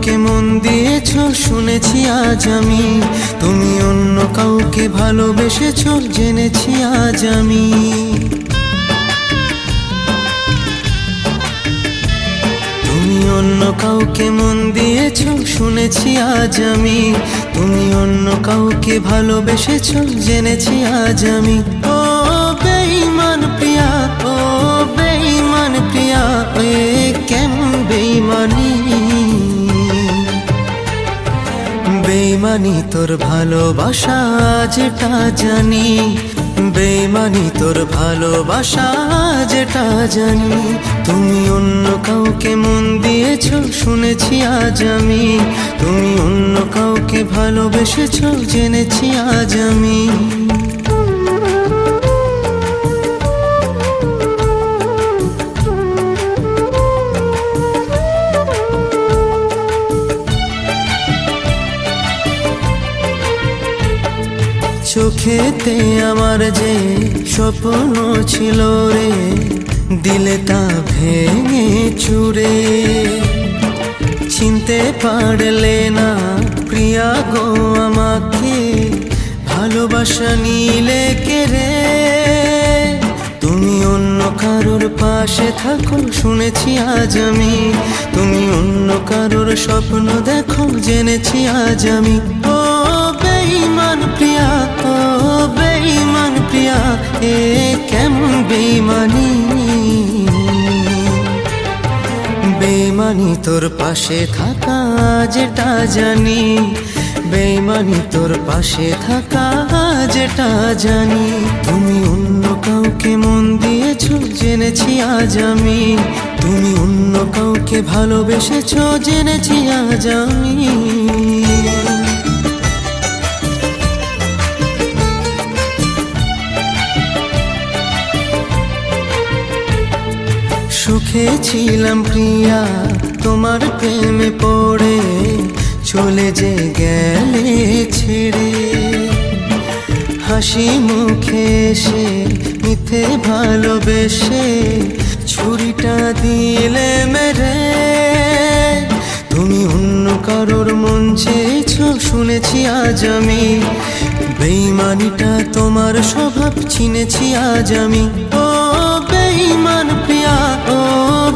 কাউকে মন দিয়েছো শুনেছি আজ আমি, তুমি অন্য কাউকে ভালোবেসেছো জেনেছি আজ আমি। তুমি অন্য কাউকে মন দিয়েছো শুনেছি আজ আমি, তুমি অন্য কাউকে ভালোবেসেছো জেনেছি আজ আমি। ও বেঈমান প্রিয়া, ও বেঈমান প্রিয়া, এ কেমন বেঈমানি। বেঈমানি তোর ভালোবাসা যেটা জানি, বেঈমানি তোর ভালোবাসা যেটা জানি। তুমি অন্য কাউকে মন দিয়েছো শুনেছি আজ আমি, তুমি অন্য কাউকে ভালোবেসেছো জেনেছি আজ আমি। চোখেতে আমার যে স্বপ্ন ছিল রে, দিলে তা ভেঙে চুরে। চিনতে পারলে না প্রিয়া গো আমাকে, ভালোবাসা নিলে কেড়ে। তুমি অন্য কারোর পাশে থাকো শুনেছি আজ আমি, তুমি অন্য কারোর স্বপ্ন দেখো জেনেছি আজ আমি। ও বেঈমান প্রিয়া, ও বেঈমান প্রিয়া, এ কেমন বেঈমানি। বেঈমানি তোর পাশে থাকা যেটা জানি, বেঈমানি তোর পাশে থাকা যেটা জানি। তুমি অন্য কাউকে মন দিয়েছো জেনেছি আজ আমি, তুমি অন্য কাউকে ভালোবেসেছো জেনেছি আজ আমি। সুখে ছিলাম প্রিয়া তোমার প্রেমে পড়ে, চলে যে গেলে ছেড়ে। হাসি মুখে এসে মিথ্যে ভালোবেসে ছুরিটা দিলে মেরে। তুমি অন্য কারোর মন চেয়েছো শুনেছি আজ আমি, বেঈমানিটা তোমার স্বভাব চিনেছি আজ আমি। ও বেঈমান প্রিয়া, ও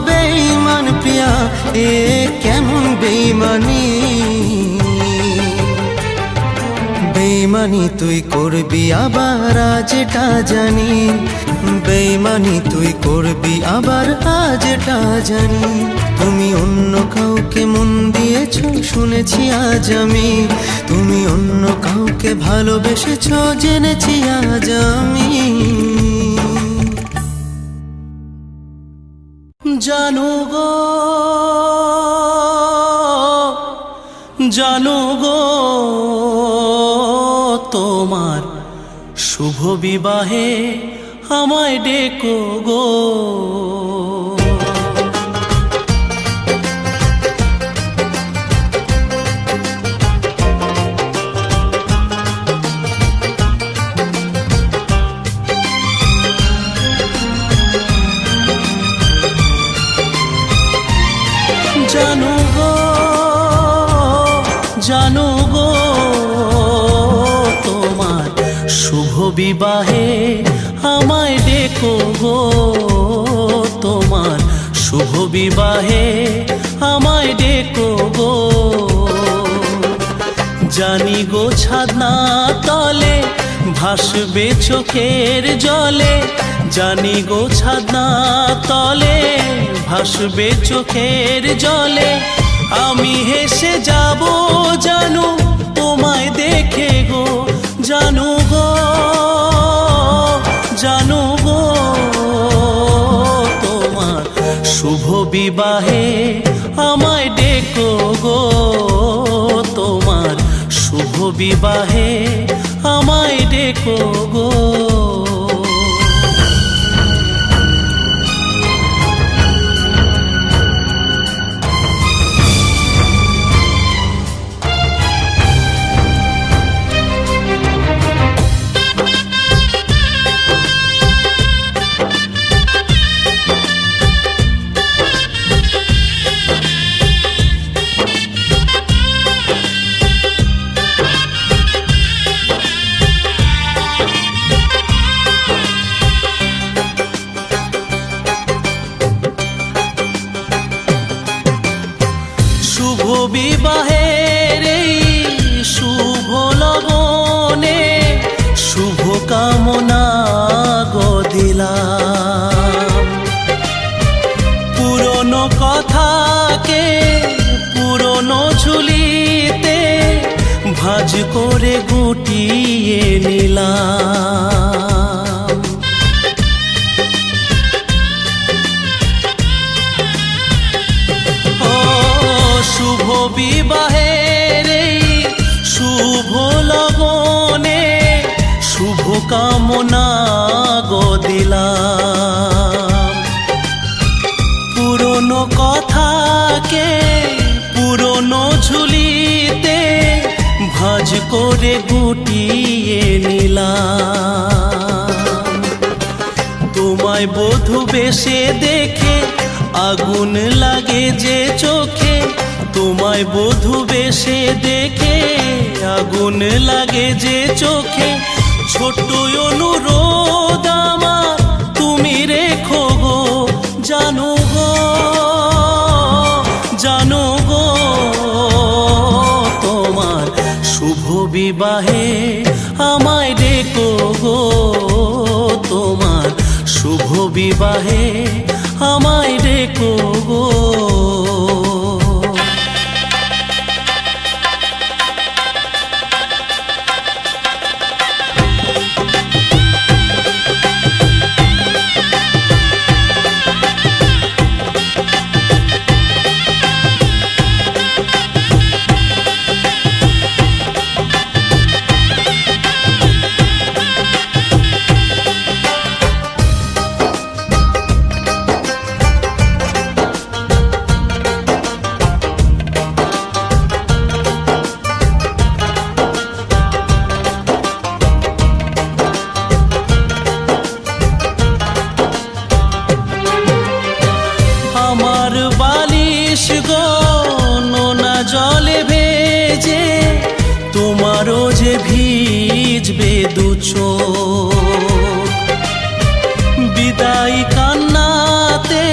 বেঈমান প্রিয়া, এ কেমন বেঈমানি। বেঈমানি তুই করবি আবার যেটা জানি, বেঈমানি তুই করবি আবার যেটা জানি। তুমি অন্য কাউকে মন দিয়েছো শুনেছি আজ আমি, তুমি অন্য কাউকে ভালোবেসেছো জেনেছি আজ আমি। জানো গো, জানো গো, তোমার শুভ বিবাহে আমায় ডেকো গো। জানো গো, জানো গো, তোমার শুভ বিবাহে আমায় ডেকো গো। তোমার শুভ বিবাহে আমায় ডেকো গো। জানি গো ছাদনা তলে ভাসবে চোখের জলে, জানি গো ছাদনা তলে ভাসবে চোখের জলে। আমি হেসে যাব জানো তোমায় দেখে গো, জানো গো, জানো গো, তোমার শুভ বিবাহে আমায় ডেকো গো। তোমার শুভ বিবাহে আমায় ডেকো গো। শুভ বিবাহের এই শুভ লগনে শুভ কামনা গো দিলাম। পুরনো কথাকে পুরনো ঝুলিতে ভাঁজ করে গুটিয়ে নিলাম। ও শুভ বিবাহের এই শুভ লগনে শুভ কামনা গো দিলাম। পুরনো কথাকে পুরনো ঝুলিতে ভাঁজ করে গুটিয়ে নিলাম। তোমায় বধূ বেশে দেখে আগুন লাগে যে চোখে, তোমায় বধূ বেশে দেখে আগুন লাগে যে চোখে। ছোট্ট অনুরোধ আমার তুমি রেখো গো, জানো গো, জানো গো। তোমার শুভ বিবাহে আমায় রেখো গো, তোমার শুভ বিবাহে আমায় রেখো গো। আমার বালিশ গো নোনা জলে ভেজে, তোমারও যে ভিজবে দু চোখ। বিদায় কান্নাতে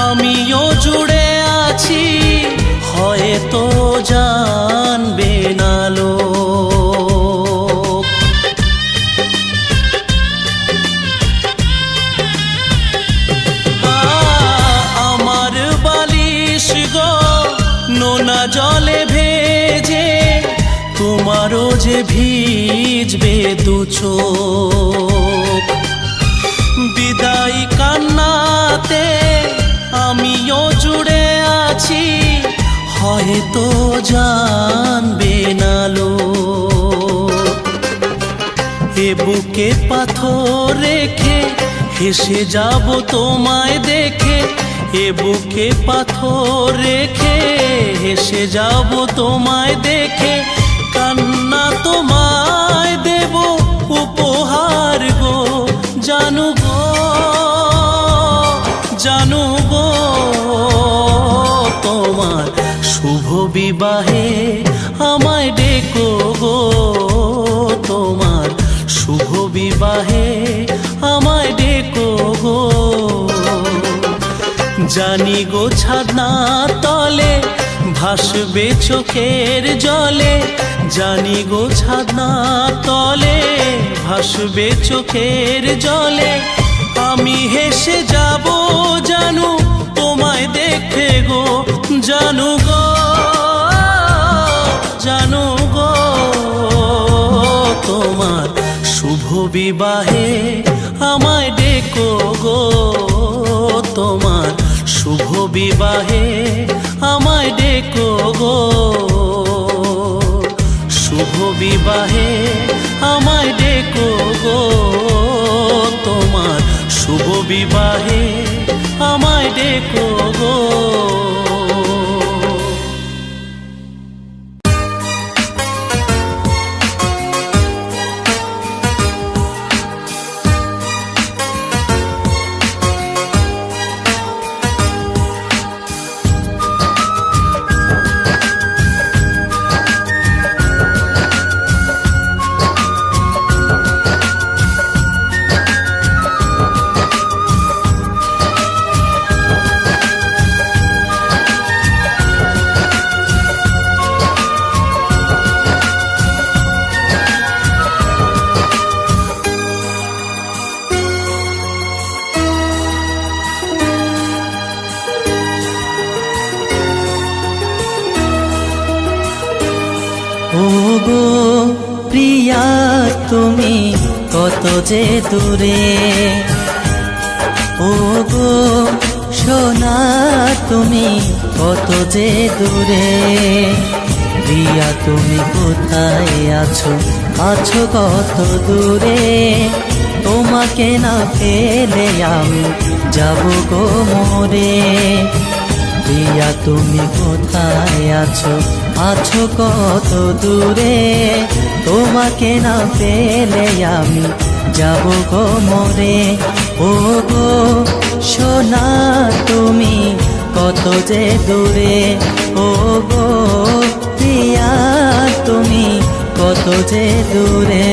আমিও জুড়ে আছি, হয়তো জানবে না লোক। আমার বালিশ গো নোনা জলে ভেজে, তোমারও যে ভিজবে দু চোখ। বিদায় কান্নাতে আমিও জুড়ে আছি, হয়তো জানবে না লোক। এ বুকে পাথর রেখে হেসে যাব তোমায় দেখে, এ বুকে পাথর রেখে হেসে যাব তোমায় দেখে। কান্না তোমায় দেব উপহার গো, জানো গো, জানো গো। তোমার শুভ বিবাহে আমায় ডেকো গো, তোমার শুভ বিবাহে আমায় ডেকো গো। জানি গো ছাদনা তলে ভাসবে চোখের জলে, জানি গো ছাদনা তলে ভাসবে চোখের জলে। আমি হেসে যাব জানু তোমায় দেখে গো, জানু গো, জানু গো। তোমার শুভ বিবাহে আমায় ডেকো গো, তোমার শুভ বিবাহে আমায় ডেকো গো। শুভ বিবাহে আমায় ডেকো গো, তোমার শুভ বিবাহে আমায় ডেকো গো। ও গো প্রিয়া তুমি কত যে দূরে, ও গো সোনা তুমি কত যে দূরে। প্রিয়া তুমি কোথায় আছো, আছো কত দূরে, তোমাকে না পেলে আমি যাব গো মরে। প্রিয়া তুমি কোথায় আছো, আছো কত দূরে, তোমাকে না পেলে আমি যাব গো মরে। ও গো সোনা তুমি কত যে দূরে, ও গো প্রিয়া তুমি কত যে দূরে।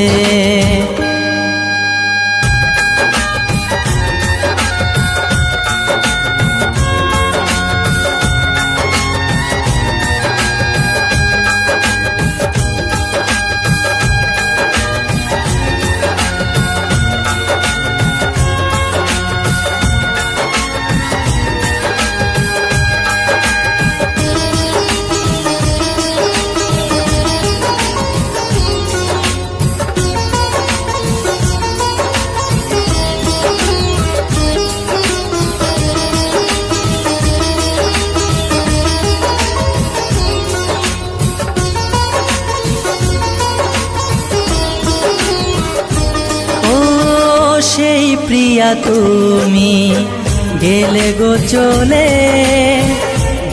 সেই প্রিয়া তুমি গেলে গো চলে,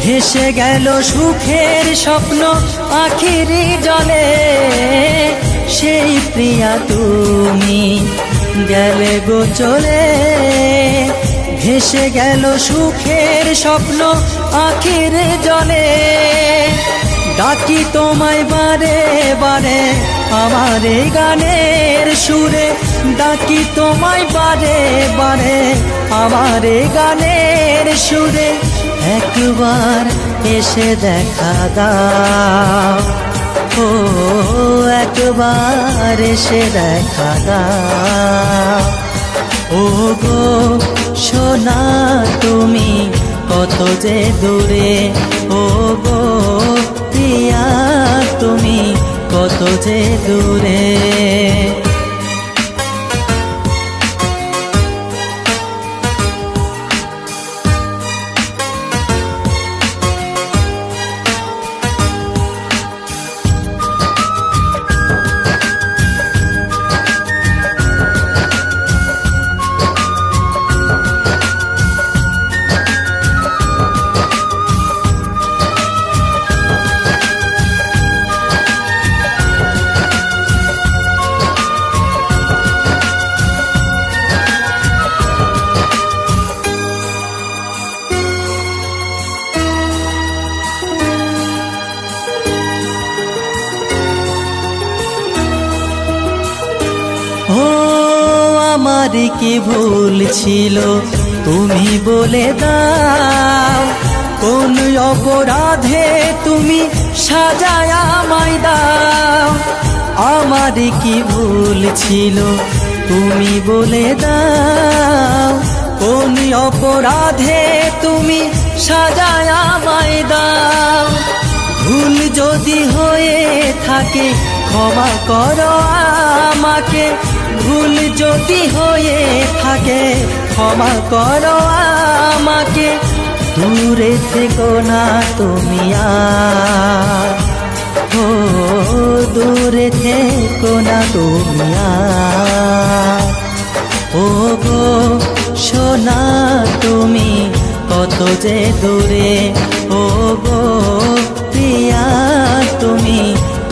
ভেসে গেল সুখের স্বপ্ন আখির জলে। সেই প্রিয়া তুমি গেলে গো চলে, ভেসে গেল সুখের স্বপ্ন আখির জলে। ডাকি তোমায় বারে বারে আমার এই গানের সুরে, ডাকি তোমায় বারে বারে আমার এই গানের সুরে। একবার এসে দেখা দাও, ও একবার এসে দেখা দাও। ও গো সোনা তুমি কত যে দূরে, ও গো প্রিয়া তুমি কত যে দূরে। ও আমার কি ভুল ছিল তুমি বলে দাও, কোন অপরাধে তুমি সাজায় আমায় দাও। আমার কি ভুল ছিল তুমি বলে দাও, কোন অপরাধে তুমি সাজায় আমায় দাও। ভুল যদি হয়ে থাকে ক্ষমা করো আমাকে, ভুল যদি হয়ে থাকে ক্ষমা করো আমাকে। দূরে থেকো না তুমি আর, ও দূরে থেকো না তুমি আর। ও গো সোনা তুমি কত যে দূরে, ও গো প্রিয়া তুমি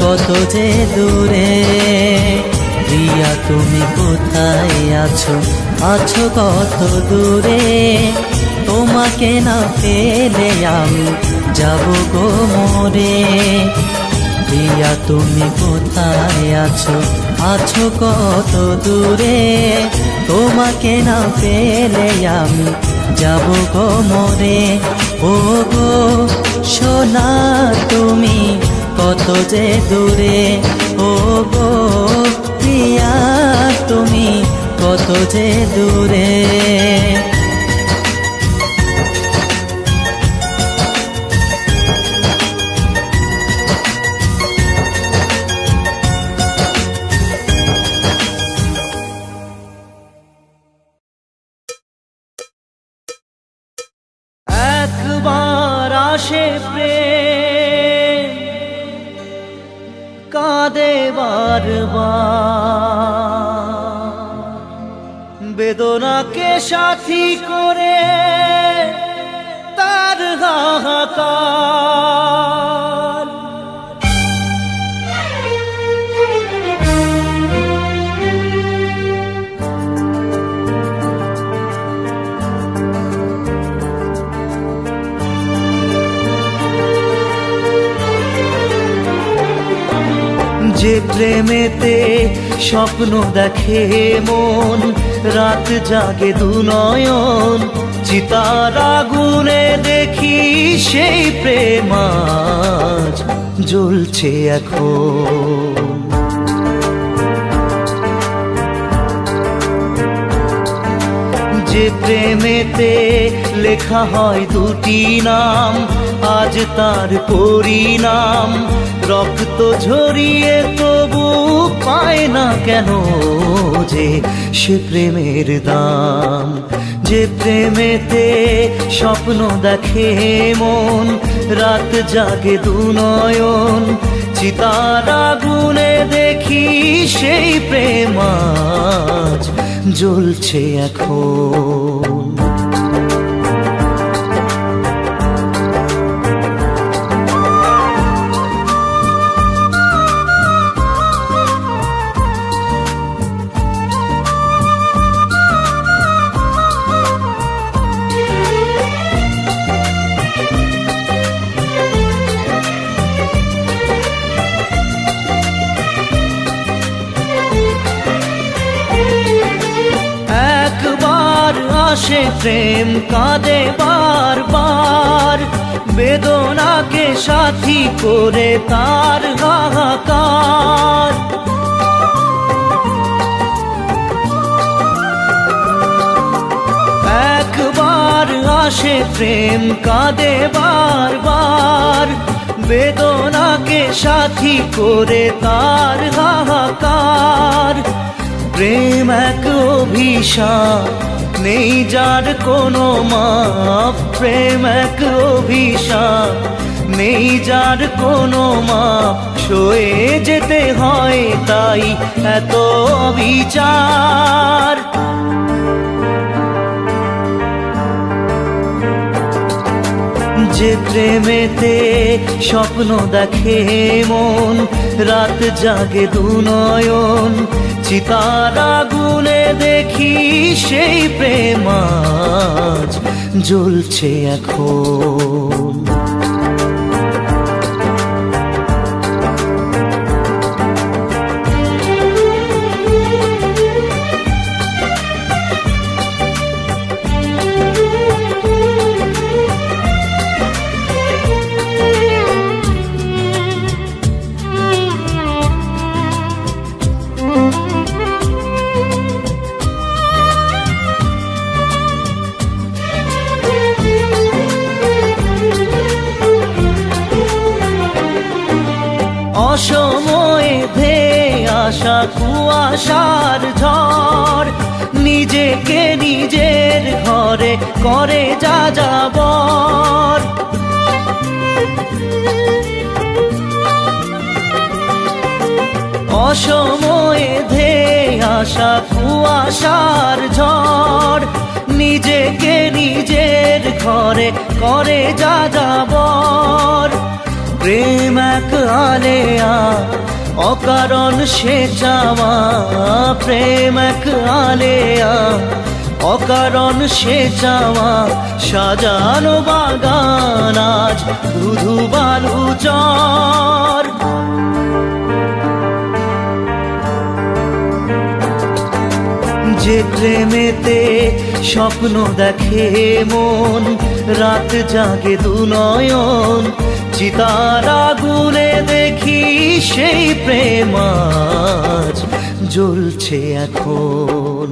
কত যে দূরে। প্রিয়া তুমি কোথায় আছো, আছো কত দূরে, তোমাকে না পেলে আমি যাব গো মরে। প্রিয়া তুমি কোথায় আছো, আছো কত দূরে, তোমাকে না পেলে আমি যাব গো মরে। ও গো সোনা তুমি কত যে দূরে, ও গো প্রিয়া তুমি কত যে দূরে। বারবার, বেদনাকে সাথী করে তার হাহাকার। যে প্রেমেতে স্বপ্ন দেখে মন, রাত জাগে দুনয়ন, চিতার আগুনে দেখি সেই প্রেম আজ জ্বলছে এখন। যে প্রেমেতে লেখা হয় দুটি নাম, আজ তার পরিণাম রক্ত ঝরিয়ে তবু পায় না কেন যে সে প্রেমের দাম। যে প্রেমেতে স্বপ্ন দেখে মন, রাত জাগে দুনয়ন, চিতার আগুনে দেখি সেই প্রেম আজ জ্বলছে এখন। আসে প্রেম কাঁদে বারবার, বেদনাকে সাথী করে তার হাহাকার। একবার আসে প্রেম কাঁদে বারবার, বেদনাকে সাথী করে তার হাহাকার। প্রেম এক অভিশাপ, নেই যার কোনো মাপ। প্রেম এক অভিশাপ, নেই যার কোনো মাপ। সয়ে যেতে হয় তাই এত বিচার। যে প্রেমেতে স্বপ্ন দেখে মন, রাত জাগে দুনয়ন, চিতার আগুনে দেখি সেই প্রেম আজ জ্বলছে এখন। অসময়ে ধেয়ে আসা কুয়াশার ঝড়, নিজেকে নিজের ঘরে করে যা যাবর। অসময়ে ধেয়ে আসা কুয়াশার ঝড়, নিজেকে নিজের ঘরে করে যা যাবর। প্রেম এক আলেয়া, অকারণ সে চাওয়া। প্রেম এক আলেয়া, অকারণ সে চাওয়া। সাজানো বাগান আজ ধুধু বালু চর। যে প্রেমেতে স্বপ্ন দেখে মন, রাত জাগে দুনয়ন, চিতার আগুনে দেখি সেই প্রেম আজ জ্বলছে এখন।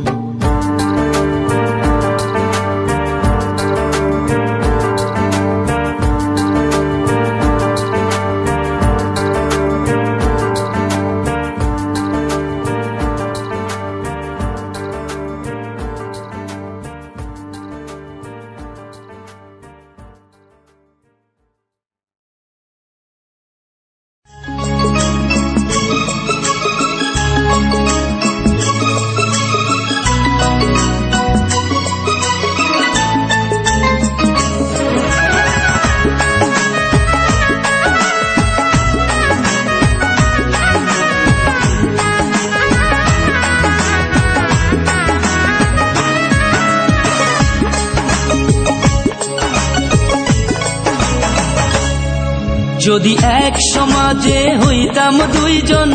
যদি এক সমাজে হইতাম দুইজন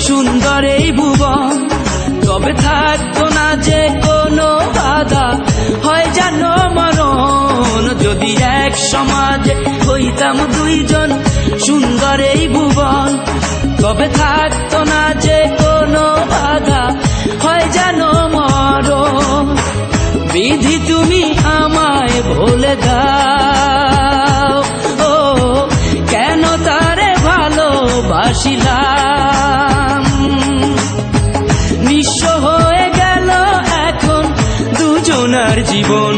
সুন্দর এই ভুবন, তবে থাকতো না যে কোনো বাধা, হয় জানো মরণ। যদি এক সমাজে হইতাম দুইজন সুন্দর এই ভুবন, তবে থাকতো না যে কোনো বাধা, হয় জানো মরণ। বিধি তুমি আমায় ভুলে দাও, ও কেন তারে ভালোবাসিলাম। নিঃস্ব হয়ে গেল এখন দুজনার জীবন।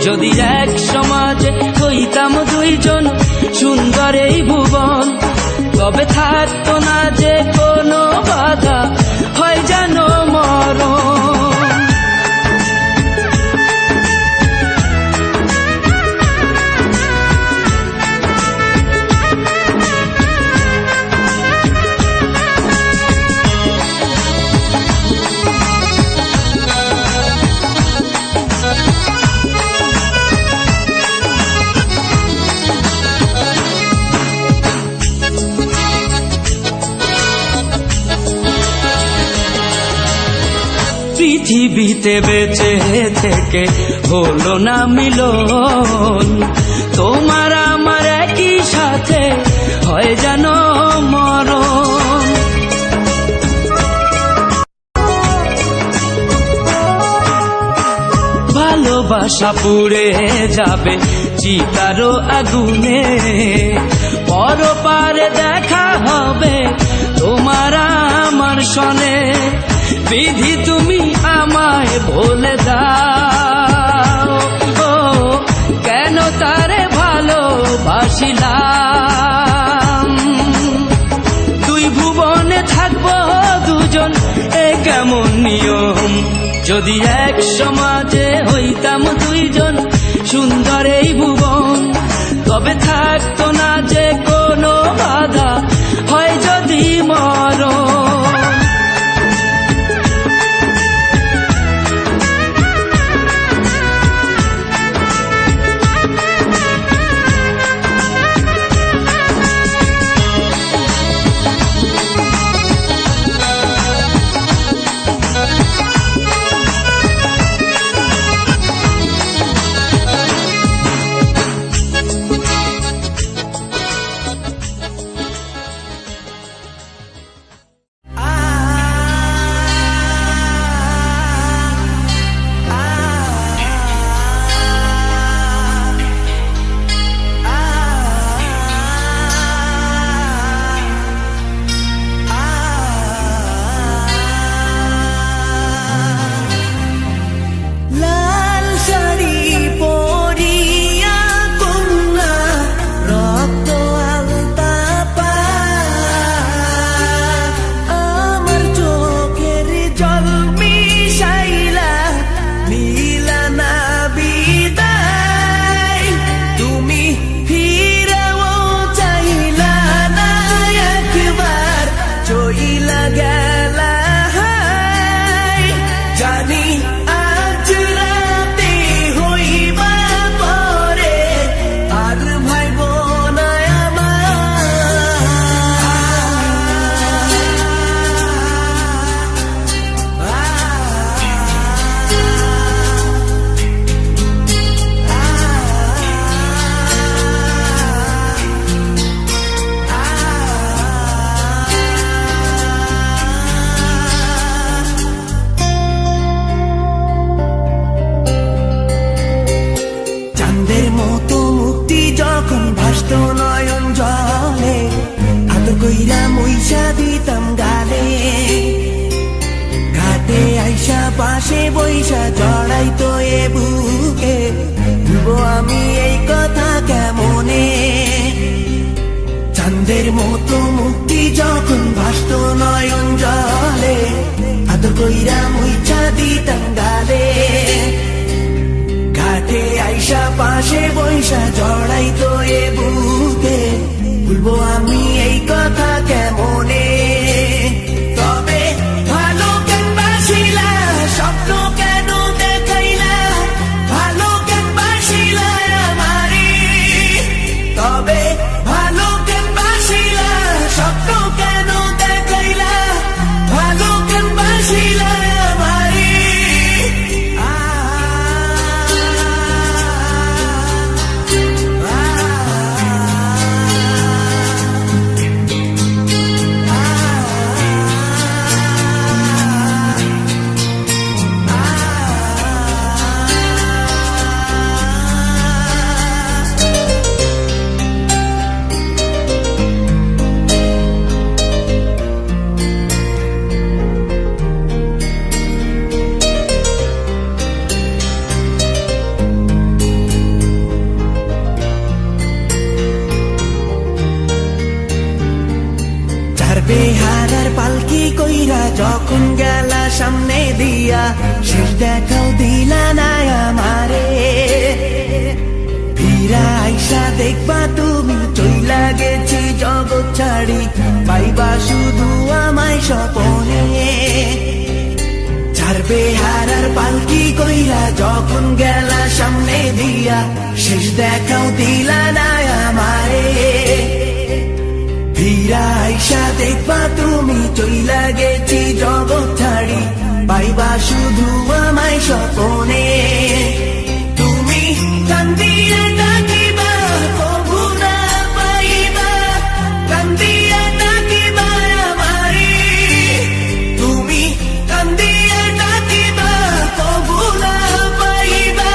যদি এক সমাজে হইতাম দুইজন সুন্দর এই ভুবন, তবে থাকতো না যে কোনো বাধা, হয় জানো মরণ। পৃথিবীতে বেঁচে থেকে হলো না মিলন, তোমার আমার একই সাথে হয় জানো মরণ। ভালোবাসা পুড়ে যাবে চিতারো আগুনে, পরপারে দেখা হবে তোমার আমার সনে। বিধি তুমি আমায় ভুলে দাও, ও কেন তারে ভালোবাসিলাম। দুই ভুবনে থাকবো দুজন, এ কেমন নিয়ম। যদি এক সমাজে হইতাম দুইজন সুন্দর এই ভুবন, তবে থাকতো না যে কোনো বাধা, হয় যদি মরণ। কইরা মুইসা দিতাম গালে, ঘাটে আইসা পাশে বইসা জড়াইতো এ বুকে, ভুলবো আমি এই কথা কেমনে। চাঁদের মতো মুক্তি যখন ভাসতো নয়ন জলে, আদর কইরা মুইসা দিতাম গালে, ঘাটে আইসা পাশে বইসা জড়াইতো এ বুকে, ভুলবো আমি এই কথা কেমনে। তবে ভালো কেন বাসিলা, স্বপ্ন কেন দেখাইলা, ভালো কেন বাসিলা আমারে। তবে ভালো কেন ছাড়বে হারার পালকি কইরা যখন গেলা সামনে দিয়া, শেষ দেখাও দিলা না আমারে। ফিরা আইসা দেখবা তুমি চইলা গেছি জগৎ ছাড়ি, পাইবা শুধু আমায় স্বপনে। ছাড়বে হারার পালকি কইরা যখন গেলা সামনে দিয়া, শেষ দেখাও দিলা না আমারে। ফিরা আইসা দেখবা তুমি চইলা গেছি জগৎ ছাড়ি, পাইবা শুধু আমায় স্বপনে। তুমি কান্দিয়া ডাকিবা কবু না পাইবা, কান্দিয়া ডাকিবা আমারে। তুমি কান্দিয়া ডাকিবা কবু না পাইবা,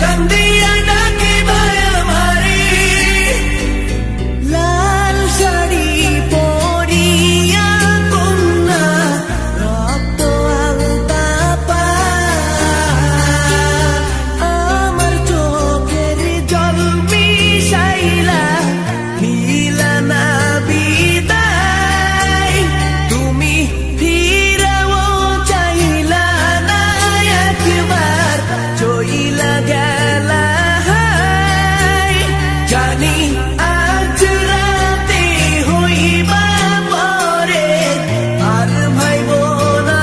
কান্দিয়া ডাকিবা আমারে। লাল শাড়ি পরিয়া কন্যা রক্ত আলতা পা, আমার চোখের জল মিশাইলা দিলা না বিদায়। তুমি ফিরাও চাইলা না একবার, চইলা গেলা হায়। জানি আজ রাতে হইবা পরে, আর ভাইব না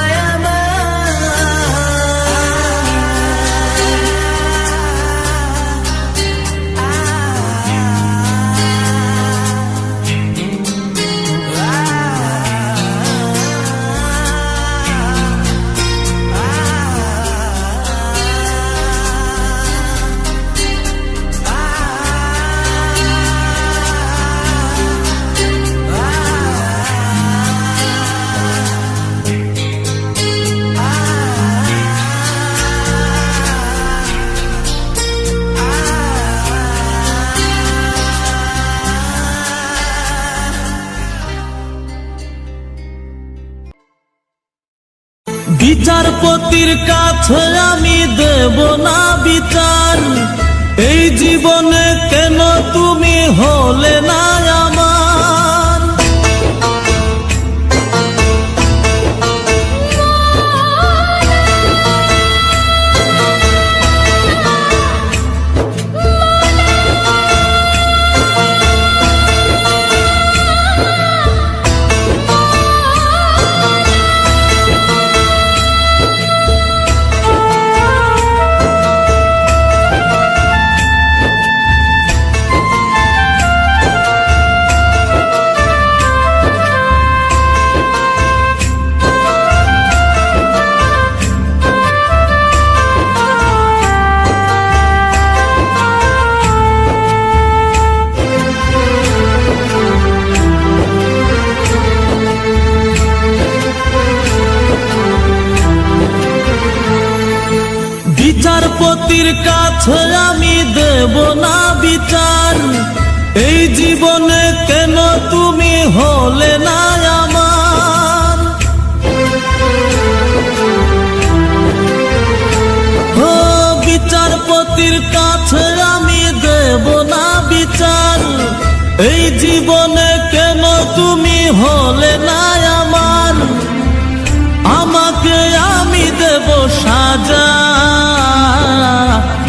বিচারপতির কাছে আমি দেব না বিচার, এই জীবনে কেন তুমি হলে না আমার। বিচারপতির কাছে আমি দেব না বিচার, এই জীবনে কেন তুমি হলে না আমার। ও বিচারপতির কাছে আমি দেব না বিচার, এই জীবনে কেন তুমি হলে না আমার। আমাকে আমি দেব সাজা,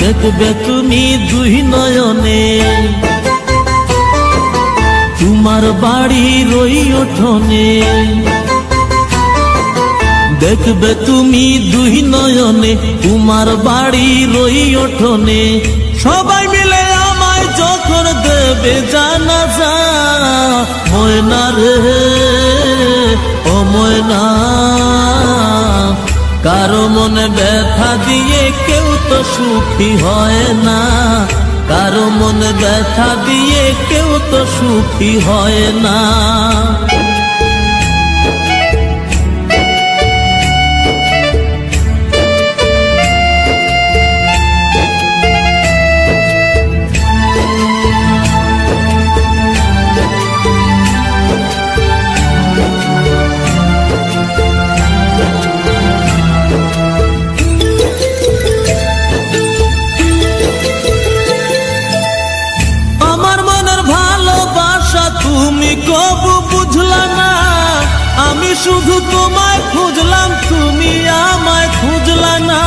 দেখবে তুমি দুই নয়নে, তোমার বাড়ি রই উঠোনে। দেখবে তুমি দুই নয়নে, তোমার বাড়ি রই উঠোনে। সবাই মিলে আমায় যখন দেবে জানাজা, ময়না রে ও ময়না, কারো মনে ব্যথা দিয়ে কেউ তো সুখী হয় না, কারো মনে ব্যথা দিয়ে কেউ তো সুখী হয় না। তুমি কবু বুঝলা না, শুধু তোমায় খুঁজলাম, তুমি আমায় খুঁজলা না।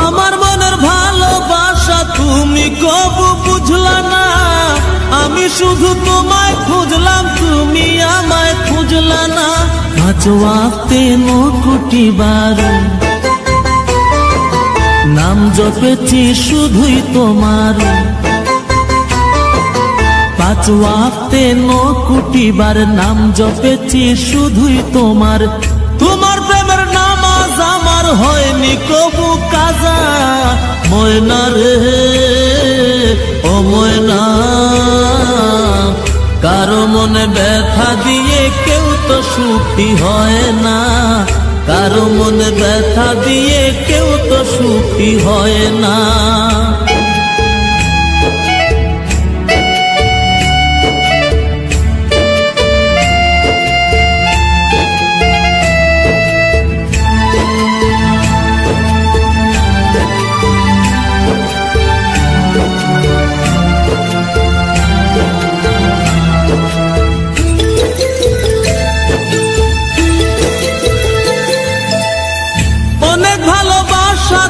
আমার মনের ভালোবাসা তুমি কবু বুঝলা না। আমি শুধু তোমায় খুঁজলাম, তুমি আমায় খুঁজলা না। পাঁচ ওয়াক্তে 9 কোটি বার নাম জপেছি শুধুই তোমার। 5 ওয়াক্তে 9 কোটি বার নাম জপেছি শুধুই তোমার। তোমার প্রেমের নামাজ আমার হয়নি কবু কাজা। ময়না রে ও ময়না, কারো মনে ব্যথা দিয়ে কেউ তো সুখী হয় না। কারো মনে ব্যথা দিয়ে কেউ তো সুখী হয় না।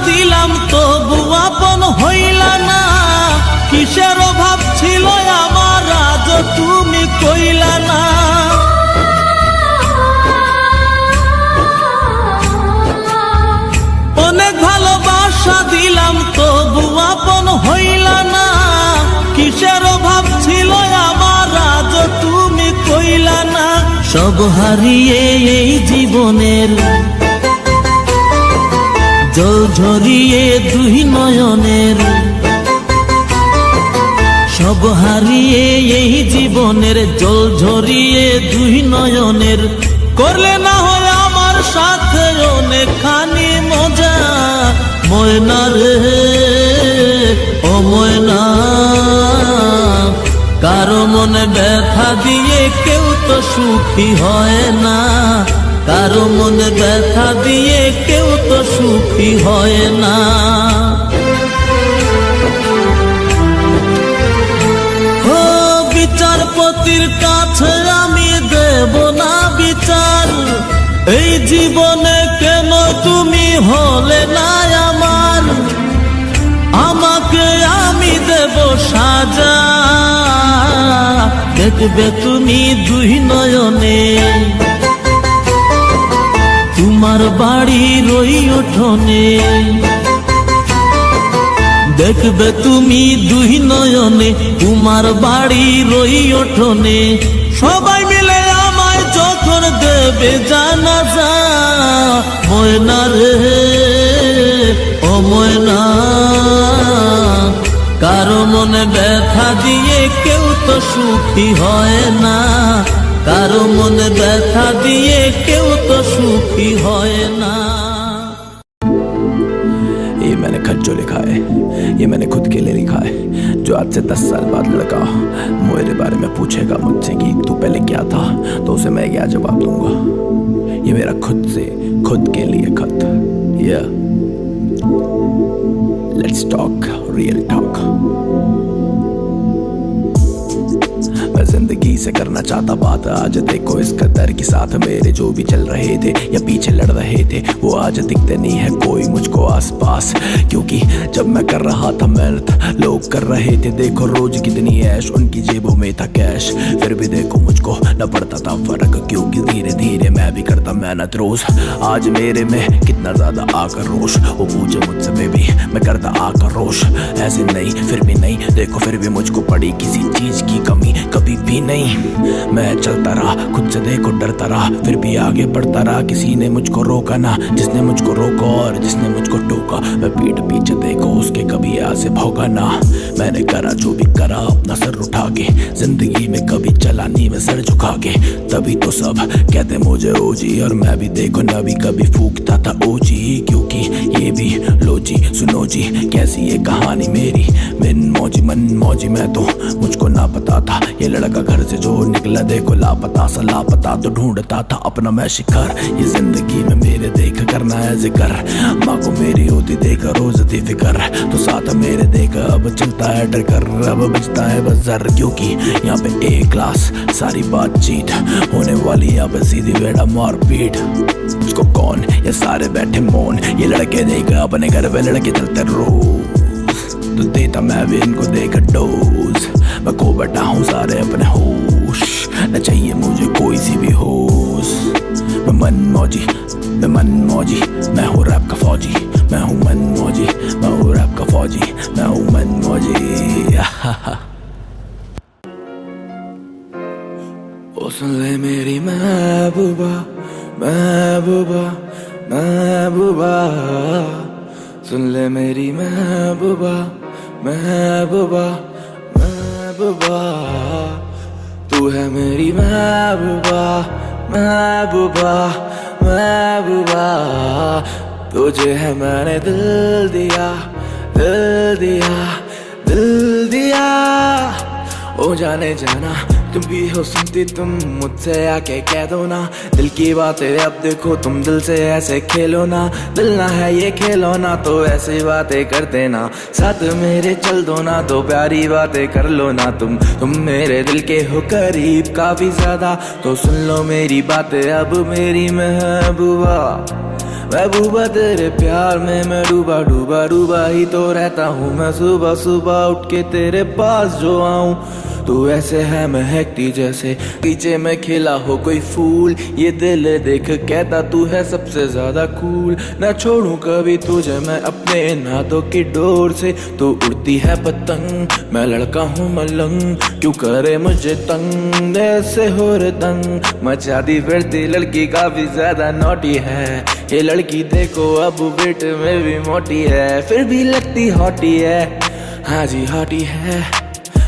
দিলাম তবু আপন হইলা না। কিসের অভাব ছিল আমার আজ তুমি কইলা না। অনেক ভালোবাসা দিলাম তবু আপন হইলা না। কিসের অভাব ছিল আমার আজ তুমি কইলা না। সব হারিয়ে এই জীবনের জল ঝরিয়ে 2 নয়নের, সব হারিয়ে এই জীবনের জল ঝরিয়ে 2 নয়নের। করলে না হয় আমার সাথে অনেকখানি মজা। ময়না রে ও ময়না, কারো মনে ব্যথা দিয়ে কেউ তো সুখী হয় না। কারো মনে ব্যথা দিয়ে কেউ তো সুখী হয় না। ও বিচারপতির কাছে আমি দেব না বিচার। এই জীবনে কেন তুমি হলে না আমার। আমাকে আমি দেব সাজা। দেখবে তুমি 2 নয়নে, তোমার বাড়ির ওই উঠোনে। দেখবে তুমি 2 নয়নে, তোমার বাড়ির ওই উঠোনে। সবাই মিলে আমায় যখন দেবে জানাজা। ময়না রে ও ময়না, কারো মনে ব্যথা দিয়ে কেউ তো সুখী হয় না। কারো মনে ব্যথা দিয়ে কেউ তো সুখী হয় না। ये मैंने खत जो लिखा है, ये मैंने खुद के लिए लिखा है। जो आज से 10 साल बाद लड़का मेरे बारे में पूछेगा मुझसे कि तू पहले क्या था, तो उसे मैं क्या जवाब दूंगा। ये मेरा खुद से खुद के लिए खत। Yeah, let's talk real talk। मैं जिंदगी से करना चाहता बात। आज देखो इस कदर के साथ मेरे जो भी चल रहे थे या पीछे लड़ रहे थे, वो आज दिखते नहीं है कोई मुझको आसपास। क्योंकि जब मैं कर रहा था मेहनत, लोग कर रहे थे देखो रोज कितनी ऐश। उनकी जेबों में था कैश, फिर भी देखो मुझको न पड़ता था फर्क। क्योंकि धीरे धीरे मैं भी करता मेहनत रोज। आज मेरे में कितना ज्यादा आकर रोश। वो पूछे मुझसे बेबी मैं करता आकर रोश। ऐसे नहीं फिर भी नहीं, देखो फिर भी मुझको पड़ी किसी चीज की कमी कभी भी नहीं। मैं चलता रहा खुद से देखो डरता रहा, फिर भी आगे बढ़ता रहा। किसी ने मुझको रोका ना, जिसने मुझको रोका और जिसने मुझको टोका। मैं पीठ पीछे देखो उसके कभी ऐसे भौंका ना। मैंने करा जो भी करा अपना सर उठा के, जिंदगी में कभी चला नहीं मैं सर झुका के। तभी तो सब कहते मुझे ओजी, और मैं भी देखो न भी कभी फूकता था ओजी। क्योंकि ये भी लो जी सुनो जी कैसी ये कहानी मेरी। मन मौजी मैं तो मुझको ना पता था ये लड़का घर से जो निकला देखो लापता सा लापता। तो ढूंढता था अपना मैं शिकार। ये जिंदगी में मेरे देख करना है जिक्र। माँ को मेरी होती देख रोज थी फिक्र, तो साथ मेरे देख अब चलता है डर कर, अब बचता है बस जर, क्योंकि यहाँ पे एक क्लास सारी बातचीत होने वाली, यहाँ पे सीधी बेड़ा मार पीट। उसको कौन ये सारे बैठे मौन, ये लड़के देख अपने घर पे लड़के चलते रोज, तो देता मैं भी इनको देख डोज। मैं खो बैठा हूँ सारे अपने होश, न चाहिए मुझे कोई सी भी होश। मैं मन मौजी, मैं मन मौजी, मैं हूँ रैप का फौजी, मैं हूँ मन मौजी, मैं हूँ रैप का फौजी, मैं हूँ मन मौजी। ओ सुन ले मेरी महबूबा, महबूबा, महबूबा, सुन ले मेरी महबूबा, महबूबा, महबूबा, तू है मेरी महबूबा, महबूबा, महबूबा, तुझे है मैंने दिल दिया, दिल दिया, दिल दिया। ओ जाने जाना तुम भी हो सुनती, तुम मुझसे आके कह दो ना दिल की बातें, अब देखो तुम दिल से ऐसे खेलो ना। दिल ना है ये खेलो ना, तो ऐसी बातें कर देना, साथ मेरे चल दो ना, तो प्यारी बातें कर लो ना। तुम मेरे दिल के हो करीब काफी ज्यादा, तो सुन लो मेरी बातें अब मेरी महबूबा। महबूबा तेरे प्यार में मैं डूबा डूबा डूबा ही तो रहता हूँ मैं, सुबह सुबह उठ के तेरे पास जो आऊं। तू ऐसे है महकती जैसे पीछे में खिला हो कोई फूल, ये दिल देख कहता तू है सबसे ज्यादा कूल। ना छोड़ूं कभी तुझे मैं अपने नादों की डोर से, तू उड़ती है पतंग मैं लड़का हूँ मलंग, क्यों करे मुझे तंग ऐसे हो रे तंग। मचाती फिरती लड़की काफी ज्यादा नोटी है, ये लड़की देखो अब वेट में भी मोटी है, फिर भी लगती हॉटी है, हाँ जी हॉटी है।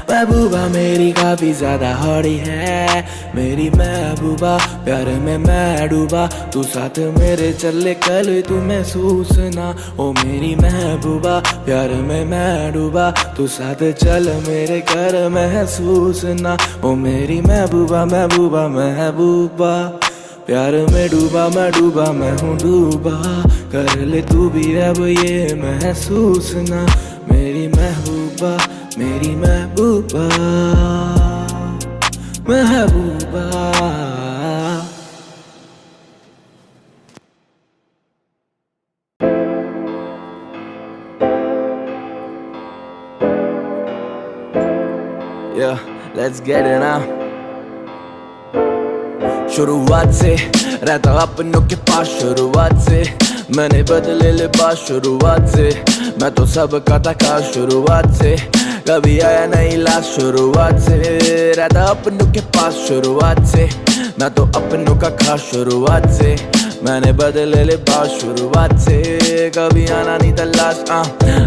महबूबा मेरी काफी ज्यादा हॉटी है, मेरी महबूबा प्यार में मैं डूबा, तू साथ मेरे चले कल तू महसूस ना। ओ मेरी महबूबा प्यार में मैं डूबा, तू साथ चल मेरे कर महसूस ना। ओ मेरी महबूबा महबूबा महबूबा, प्यार में डूबा मैं हूँ डूबा, कर ले तू भी अब ये महसूस ना। मेरी महबूबा मेरी महबूबा, महबूबा। Yeah, let's get it now. शुरुआत से रहता अपनों के पास, शुरुआत से मैंने बदले लिबास, शुरुआत से मैं तो सबका था खास, शुरुआत से कभी आया नहीं लाश, शुरुआत से रहता अपनों के पास, शुरुआत से मैं तो अपनों का खास, शुरुआत से मैंने बदले लिबास, शुरुआत से कभी आना नहीं तलाश।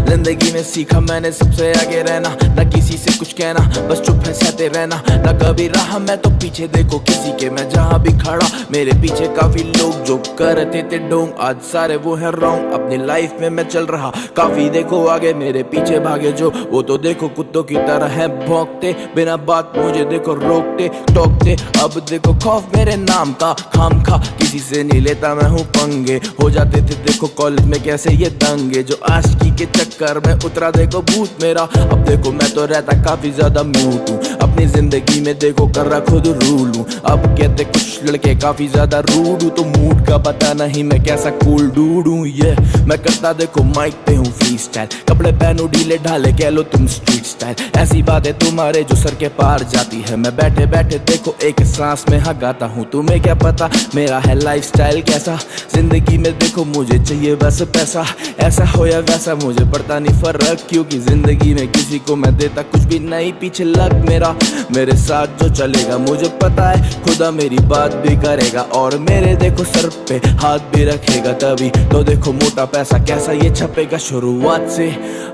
जिंदगी में सीखा मैंने सबसे आगे रहना, ना किसी से कुछ कहना, बस चुप है सहते रहना। ना कभी रहा मैं तो पीछे देखो किसी के, मैं जहाँ भी खड़ा मेरे पीछे काफी लोग जो करते थे डोंग, आज सारे वो है रॉन्ग। अपनी लाइफ में मैं चल रहा काफी देखो आगे, मेरे पीछे भागे जो वो तो देखो कुत्तों की तरह है भौंकते, बिना बात मुझे देखो रोकते टोकते। अब देखो खौफ मेरे नाम का खाम खा, किसी से नहीं लेता मैं हूँ पंगे, हो जाते थे देखो कॉलेज में कैसे ये दंगे, जो आशिकी के चक्कर में उतरा देखो भूत मेरा। अब देखो मैं तो रहता काफी ज्यादा म्यूट हूँ, अपनी जिंदगी में देखो कर रहा खुद रूल हूँ। अब कहते कुछ लड़के काफी ज्यादा रूड हूँ, तो मूड का पता नहीं मैं कैसा कूल डूड हूँ। ये मैं करता देखो माइक पे हूँ फ्री स्टाइल, कपड़े पहनू ढीले ढाले कह लो तुम स्ट्रीट स्टाइल, ऐसी बातें तुम्हारे जो सर के पार जाती है। मैं बैठे बैठे देखो एक सांस में हाँ गाता हूँ, तुम्हें क्या पता मेरा है लाइफ स्टाइल कैसा। जिंदगी में देखो मुझे चाहिए बस पैसा, ऐसा हो या वैसा मुझे पड़ता नहीं फर्क, क्योंकि जिंदगी में किसी को मैं देता कुछ भी नहीं, पीछे लग मेरा मेरे साथ जो चलेगा मुझे पता है खुदा मेरी बात भी करेगा, और मेरे देखो सर पे हाथ भी रखेगा, तभी तो देखो मोटा पैसा कैसा ये छपेगा। शुरुआत से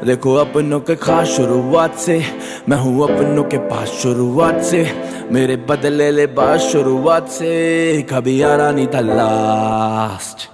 देखो अपनों के खास, शुरुआत से मैं हूँ अपनों के पास, शुरुआत से मेरे बदले लिबास, शुरुआत से कभी आना नहीं था लास्ट।